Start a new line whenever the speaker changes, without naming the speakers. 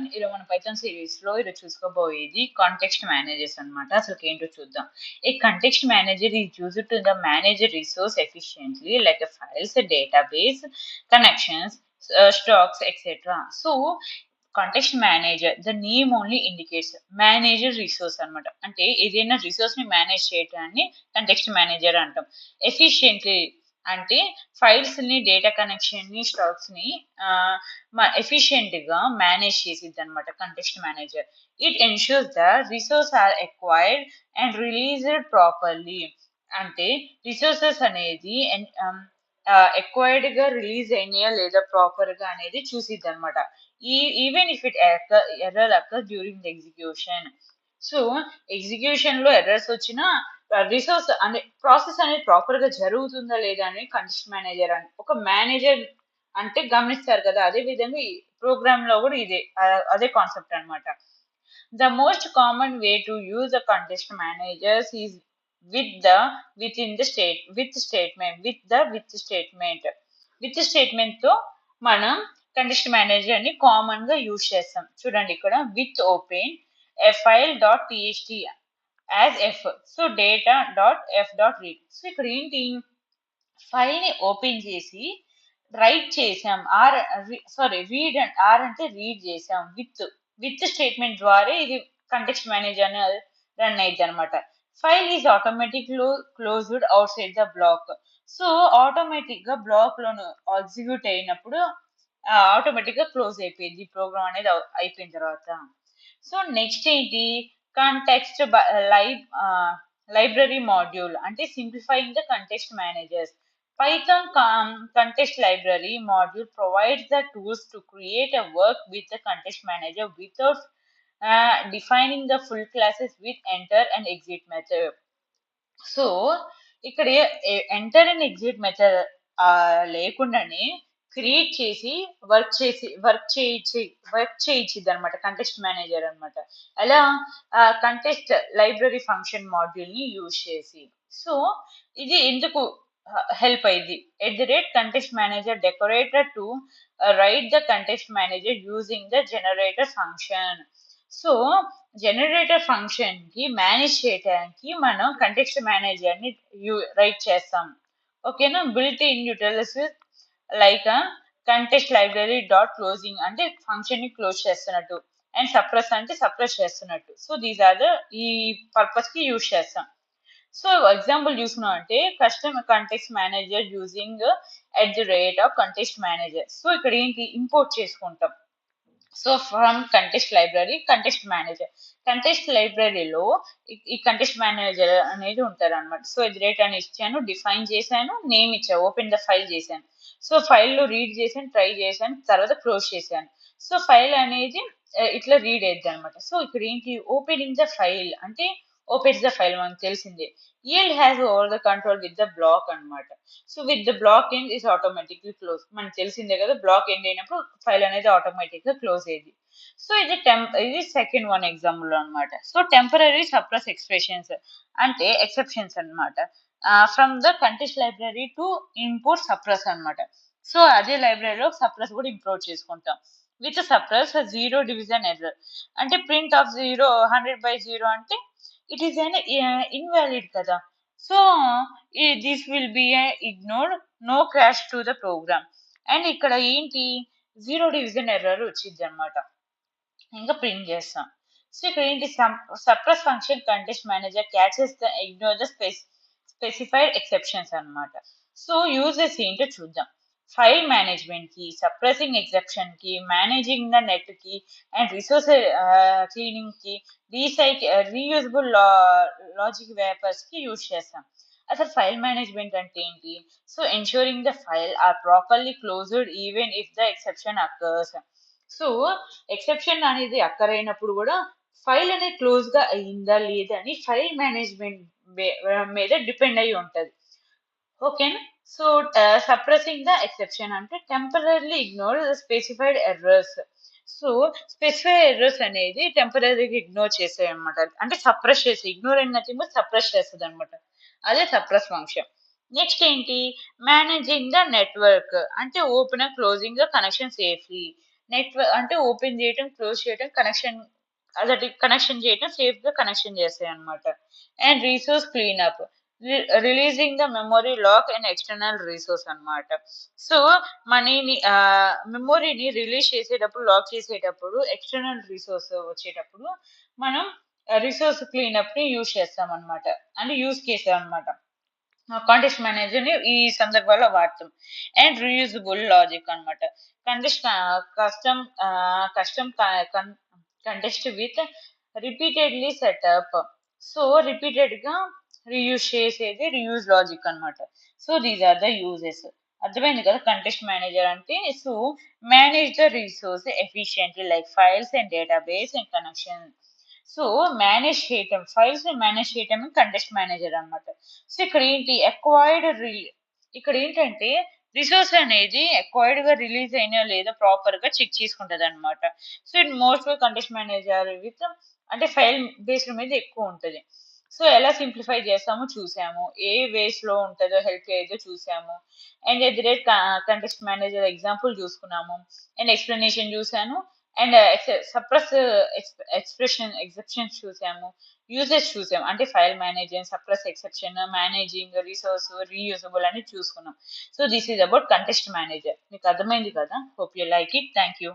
Everyone. ఈరోజు మన Python series లో ఈరోజు చూసుకోబోయేది కాంటెక్స్ట్ మేనేజర్స్ అన్నమాట. అసలు ఏంటో చూద్దాం. A context manager is used to the manage resource efficiently like files, database, connections, stacks etcetera. So context manager the name only indicates manager resource అన్నమాట. అంటే ఏదైనా రిసోర్స్ ని మేనేజ్ చేయడాన్ని కాంటెక్స్ట్ మేనేజర్ అంటాం. ఎఫిషియెంట్లీ అంటే ఫైల్స్ ని, data connection ని, stacks ని ఎఫిషియెంట్ గా మేనేజ్ చేసిద్ది అనమాట context manager. It ensures the resource are acquired and released properly. అంటే రిసోర్సెస్ అనేది ఎక్వైర్డ్ గా రిలీజ్ అయినాయా లేదా ప్రాపర్ గా అనేది చూసిద్ది అనమాట. Even if it error occur during the execution. So execution లో ఎర్రర్స్ వచ్చినా రిసోర్స్ అనే ప్రాసెస్ అనేది ప్రాపర్ గా జరుగుతుందా లేదా అని కాంటెక్స్ట్ మేనేజర్ అని ఒక మేనేజర్ అంటే గమనిస్తారు కదా. అదే విధంగా ఈ ప్రోగ్రామ్ లో కూడా ఇదే అదే కాన్సెప్ట్ అన్నమాట. The most common way to use the context managers is within the state with statement with the with statement. With statement తో మనం కంటెక్స్ట్ మేనేజర్ ని కామన్ గా యూజ్ చేస్తాం. చూడండి ఇక్కడ with open file dot TXT as f. So data dot f dot read. So ఇక్కడ ఏంటి, file ని ఓపెన్ చేసి రైట్ చేసాం, రీడ్ ఆర్ అంటే రీడ్ చేసాం. విత్ స్టేట్మెంట్ ద్వారా ఇది కంటెక్స్ట్ మేనేజర్ రన్ అయ్యింది అనమాట. File is automatic closed outside the block. So automatic గా బ్లాక్ లోను ఎగ్జిక్యూట్ అయినప్పుడు ఆటోమేటిక్ గా క్లోజ్ అయిపోయింది ప్రోగ్రామ్ అనేది అయిపోయిన తర్వాత. సో నెక్స్ట్ ఏంటి, కాంటెక్స్ట్ లైబ్రరీ మాడ్యూల్ అంటే simplifying the context managers. Python context library module provides the tools to create a work with the context manager without defining the full classes with enter and exit method. So ఇక్కడ enter and exit method లేకుండానే create చేసి work చేయించిద్ది అనమాట context manager అనమాట. అలా context library function module ని use చేసి. So ఇది ఎందుకు హెల్ప్ అయింది, at the rate context manager decorator to right the context manager using the generator function. So generator function కి మేనేజ్ చేయడానికి మనం కంటెక్స్ట్ మేనేజర్ ని రైట్ చేస్తాం. ఓకేనా. Built in utilities like context library dot closing అంటే function ని close చేస్తున్నట్టు, and suppress అంటే సప్రెస్ చేస్తున్నట్టు. సో దీస్ ఆర్ ద ఈ పర్పస్ కి యూజ్ చేస్తాం. సో ఎగ్జాంపుల్ చూసుకున్నాం అంటే customer context manager using at the rate of context manager. So ఇక్కడ ఏంటి, ఇంపోర్ట్ చేసుకుంటాం. So from context library context manager. Context లైబ్రరీలో ఈ కంటెక్స్ట్ మేనేజర్ అనేది ఉంటారు అనమాట. సో ఇది రేట్ అని ఇచ్చాను, డిఫైన్ చేశాను, నేమ్ ఇచ్చాను, ఓపెన్ ద ఫైల్ చేశాను. సో ఫైల్లో రీడ్ చేశాను, ట్రై చేశాను, తర్వాత క్లోజ్ చేశాను. సో ఫైల్ అనేది ఇట్లా రీడ్ అయ్యింది అనమాట. సో ఇక్కడ ఏంటి, ఓపెనింగ్ ద ఫైల్ అంటే ఓపెన్స్ ద ఫైల్ మనకు తెలిసిందే. yield has over the control with the block అనమాట. So with the block end is automatically close. మనకు తెలిసిందే కదా, బ్లాక్ ఎండ్ అయినప్పుడు ఫైల్ అనేది ఆటోమేటిక్ గా క్లోజ్ అయ్యింది. సో ఇది సెకండ్ వన్ ఎగ్జాంపుల్ అనమాట. సో టెంపరరీ సప్రెస్ ఎక్స్ప్రెషన్స్ అంటే ఎక్సెప్షన్స్ అనమాట. From the context library to import suppress అనమాట. సో అదే లైబ్రరీలో సప్రెస్ కూడా ఇంపోర్ట్ చేసుకుంటాం. With suppress zero division error అంటే ప్రింట్ ఆఫ్ 100/0 అంటే ఇట్ ఈస్ అన్ ఇన్వాలిడ్ కదా. So this will be ignored, no crash to the program. And ఇక్కడ ఏంటి, జీరో డివిజన్ ఎర్రర్ వచ్చింది అనమాట, ఇంకా ప్రింట్ చేస్తాం. సో ఇక్కడ ఏంటి, suppress function context manager catches the ignore the specified exceptions అనమాట. సో యూజెస్ ఏంటో చూద్దాం. ఫైల్ మేనేజ్మెంట్ కి, సప్రెసింగ్ ఎక్సెప్షన్ కి, మేనేజింగ్ ద నెట్ కి, అండ్ రిసోర్స్ క్లీనింగ్ కి, రీయూజబుల్ లాజిక్ వేపర్స్ కి యూజ్ చేస్తాం. అసలు ఫైల్ మేనేజ్మెంట్ అంటే ఏంటి, so ensuring the file or properly closed even if the exception occurs. So exception అనేది అక్కర్ అయినప్పుడు కూడా ఫైల్ అనేది క్లోజ్ గా అయిందా లేదా అని ఫైల్ మేనేజ్మెంట్ మీద డిపెండ్ అయి ఉంటది. ఓకేనా. సో సప్రెసింగ్ ద ఎక్సెప్షన్ అంటే temporary ignore the specified errors. So specified errors అనేది టెంపరీగా ఇగ్నోర్ చేస్తాయి అనమాట. అంటే సప్రెస్ చేసి, ఇగ్నోర్ అయిన నథింగ్ బట్ సప్రెస్ చేస్తుంది అనమాట. అదే సప్రెస్ ఫంక్షన్. నెక్స్ట్ ఏంటి, మేనేజింగ్ ద నెట్వర్క్ అంటే open closing the connection safely. Network అంటే ఓపెన్ చేయటం, క్లోజ్ చేయటం, కనెక్షన్ అదటి కనెక్షన్ చేయటం, సేఫ్ గా కనెక్షన్ చేస్తాయి అనమాట. And resource cleanup, releasing the memory lock and external resource అన్నమాట. సో మనీని మెమొరీని రిలీజ్ చేసేటప్పుడు, లాక్ చేసేటప్పుడు, ఎక్స్టర్నల్ రిసోర్స్ వచ్చేటప్పుడు మనం రిసోర్స్ క్లీనప్ ని యూజ్ చేస్తాం అనమాట. అంటే యూజ్ చేసాం అనమాట. కాంటెక్స్ట్ మేనేజర్ ని ఈ సందర్భాల్లో వాడతాం. అండ్ రీయూజబుల్ లాజిక్ అన్నమాట. Context custom custom context with repeatedly setup. So repeated గా రీయూజ్ చేసేది రీయూజ్ లాజిక్ అన్నమాట. So these are the uses. అర్థమైంది కదా కంటెస్ట్ మేనేజర్ అంటే. So manage the resource efficiently like files and database and connection. So manage చేయటం, files ని manage చేయటం context manager అన్నమాట. సో ఇక్కడ ఏంటి ఇక్కడ ఏంటంటే రిసోర్స్ అనేది ఎక్వైర్డ్ గా రిలీజ్ అయినా లేదా ప్రాపర్ గా చెక్ చేసుకుంటది అనమాట. So it most contest manager with అంటే ఫైల్ బేస్డ్ మీద ఎక్కువ ఉంటది. సో ఎలా సింప్లిఫై చేస్తామో చూసాము, ఏ వేస్ లో ఉంటుందో హెల్ప్ చేయదో చూసాము. And at the rate contest manager example చూసుకున్నాము. అండ్ ఎక్స్ప్లెనేషన్ చూసాను. అండ్ సప్రెస్ ఎక్సెప్షన్స్ చూసాము. యూజెస్ చూసాం అంటే file managing, suppress exception, managing resource, reusable అని చూసుకున్నాం. So this is about contest manager. మీకు అర్థమైంది కదా? Hope you like it. Thank you.